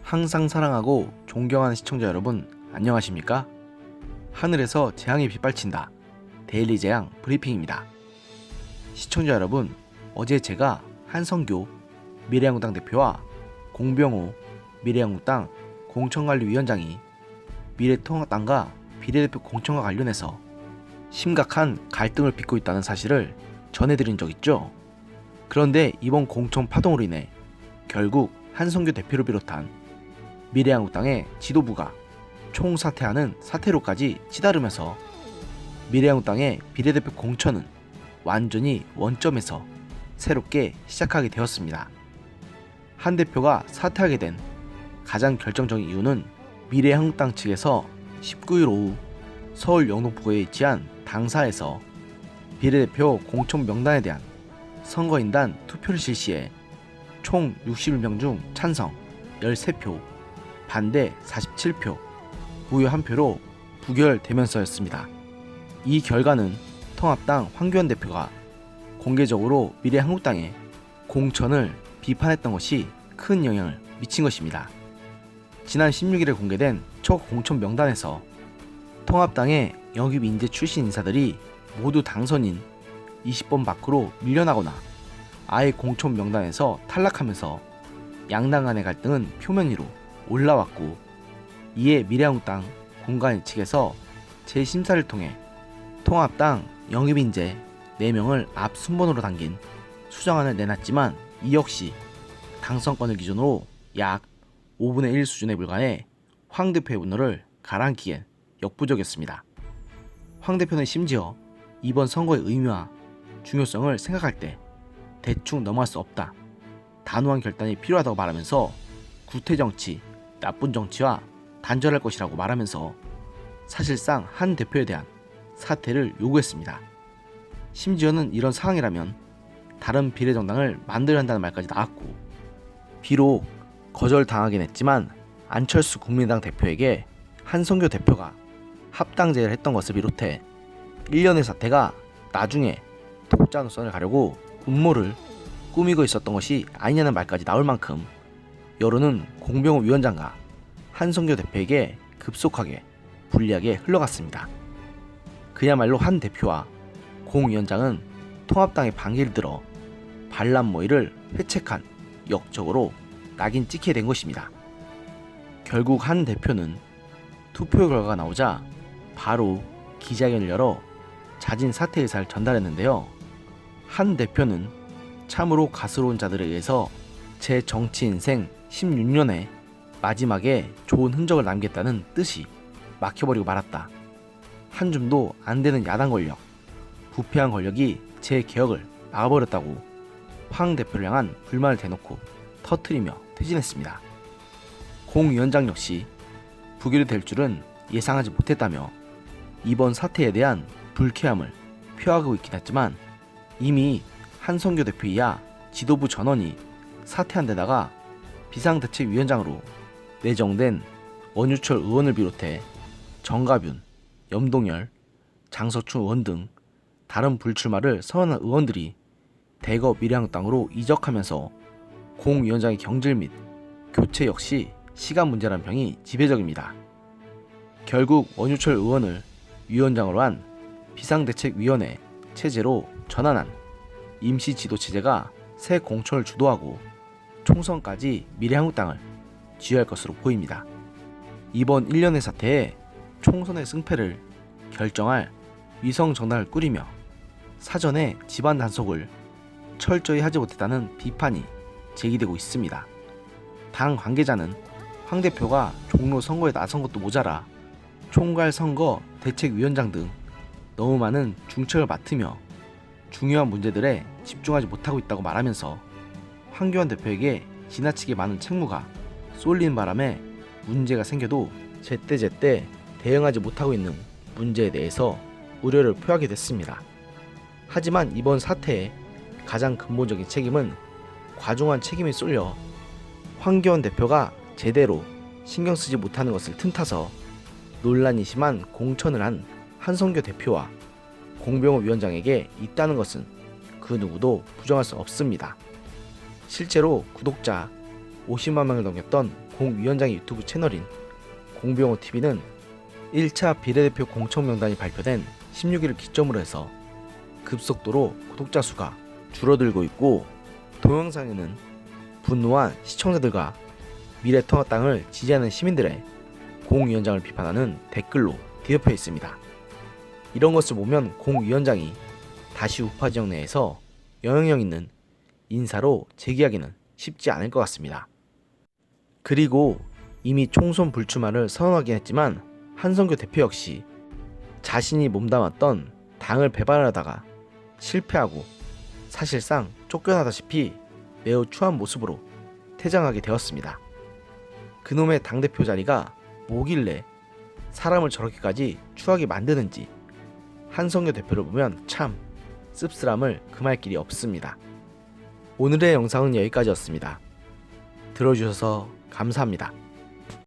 항상 사랑하고 존경하는 시청자 여러분, 안녕하십니까? 하늘에서 재앙이 빗발친다. 데일리 재앙 브리핑입니다. 시청자 여러분, 어제 제가 한성교 미래한국당 대표와 공병호 미래한국당 공천관리위원장이 미래통합당과 비례대표 공천과 관련해서 심각한 갈등을 빚고 있다는 사실을 전해드린 적 있죠. 그런데 이번 공천 파동으로 인해 결국 한성교 대표를 비롯한 미래한국당의 지도부가 총사퇴하는 사태로까지 치달으면서 미래한국당의 비례대표 공천은 완전히 원점에서 새롭게 시작하게 되었습니다. 한 대표가 사퇴하게 된 가장 결정적인 이유는 미래한국당 측에서 19일 오후 서울 영등포구에 위치한 당사에서 비례대표 공천 명단에 대한 선거인단 투표를 실시해 총 61명 중 찬성 13표, 반대 47표, 무효 1표로 부결되면서였습니다. 이 결과는 통합당 황교안 대표가 공개적으로 미래한국당의 공천을 비판했던 것이 큰 영향을 미친 것입니다. 지난 16일에 공개된 첫 공천 명단에서 통합당의 영입 인재 출신 인사들이 모두 당선인 20번 밖으로 밀려나거나 아예 공천 명단에서 탈락하면서 양당 간의 갈등은 표면 위로 올라왔고, 이에 미래한국당 공관위 측에서 재심사를 통해 통합당 영입인재 4명을 앞순번으로 당긴 수정안을 내놨지만 이 역시 당선권을 기준으로 약 5분의 1 수준에 불과해 황 대표의 분노를 가라앉히기엔 역부족이었습니다. 황 대표는 심지어 이번 선거의 의미와 중요성을 생각할 때 대충 넘어갈 수 없다, 단호한 결단이 필요하다고 말하면서 구태정치, 나쁜 정치와 단절할 것이라고 말하면서 사실상 한 대표에 대한 사퇴를 요구했습니다. 심지어는 이런 상황이라면 다른 비례정당을 만들어야 한다는 말까지 나왔고, 비록 거절당하긴 했지만 안철수 국민의당 대표에게 한성교 대표가 합당제를 했던 것을 비롯해 일련의 사태가 나중에 독자 노선을 가려고 음모를 꾸미고 있었던 것이 아니냐는 말까지 나올 만큼 여론은 공병호 위원장과 한성교 대표에게 급속하게 불리하게 흘러갔습니다. 그야말로 한 대표와 공 위원장은 통합당의 반기를 들어 반란 모의를 회책한 역적으로 낙인 찍히게 된 것입니다. 결국 한 대표는 투표 결과가 나오자 바로 기자회견을 열어 자진 사퇴 의사를 전달했는데요. 한 대표는 참으로 가스로운 자들에 의해서 제 정치 인생 16년에 마지막에 좋은 흔적을 남겼다는 뜻이 막혀버리고 말았다. 한 줌도 안 되는 야당 권력, 부패한 권력이 제 개혁을 막아버렸다고 황 대표를 향한 불만을 대놓고 터뜨리며 퇴진했습니다. 공 위원장 역시 부결이 될 줄은 예상하지 못했다며 이번 사태에 대한 불쾌함을 표하고 있긴 했지만 이미 한성교 대표 이하 지도부 전원이 사퇴한 데다가 비상대책위원장으로 내정된 원유철 의원을 비롯해 정가균, 염동열, 장석춘 의원 등 다른 불출마를 선언한 의원들이 대거 미래한국당으로 이적하면서 공 위원장의 경질 및 교체 역시 시간 문제라는 평이 지배적입니다. 결국 원유철 의원을 위원장으로 한 비상대책위원회 체제로 전환한 임시지도체제가 새 공천을 주도하고 총선까지 미래한국당을 지휘할 것으로 보입니다. 이번 1년의 사태에 총선의 승패를 결정할 위성정당을 꾸리며 사전에 집안 단속을 철저히 하지 못했다는 비판이 제기되고 있습니다. 당 관계자는 황 대표가 종로 선거에 나선 것도 모자라 총괄선거 대책위원장 등 너무 많은 중책을 맡으며 중요한 문제들에 집중하지 못하고 있다고 말하면서 황교안 대표에게 지나치게 많은 책무가 쏠리는 바람에 문제가 생겨도 제때제때 대응하지 못하고 있는 문제에 대해서 우려를 표하게 됐습니다. 하지만 이번 사태의 가장 근본적인 책임은 과중한 책임이 쏠려 황교안 대표가 제대로 신경 쓰지 못하는 것을 틈타서 논란이 심한 공천을 한 한성교 대표와 공병호 위원장에게 있다는 것은 그 누구도 부정할 수 없습니다. 실제로 구독자 50만 명을 넘겼던 공 위원장의 유튜브 채널인 공병호TV는 1차 비례대표 공천 명단이 발표된 16일을 기점으로 해서 급속도로 구독자 수가 줄어들고 있고, 동영상에는 분노한 시청자들과 미래통합당을 지지하는 시민들의 공위원장을 비판하는 댓글로 뒤덮여 있습니다. 이런 것을 보면 공위원장이 다시 우파 지역 내에서 영향력 있는 인사로 재기하기는 쉽지 않을 것 같습니다. 그리고 이미 총선 불출마를 선언하긴 했지만 한성규 대표 역시 자신이 몸담았던 당을 배반하다가 실패하고 사실상 쫓겨나다시피 매우 추한 모습으로 퇴장하게 되었습니다. 그놈의 당대표 자리가 뭐길래 사람을 저렇게까지 추하게 만드는지 한성규 대표를 보면 참 씁쓸함을 금할 길이 없습니다. 오늘의 영상은 여기까지였습니다. 들어주셔서 감사합니다.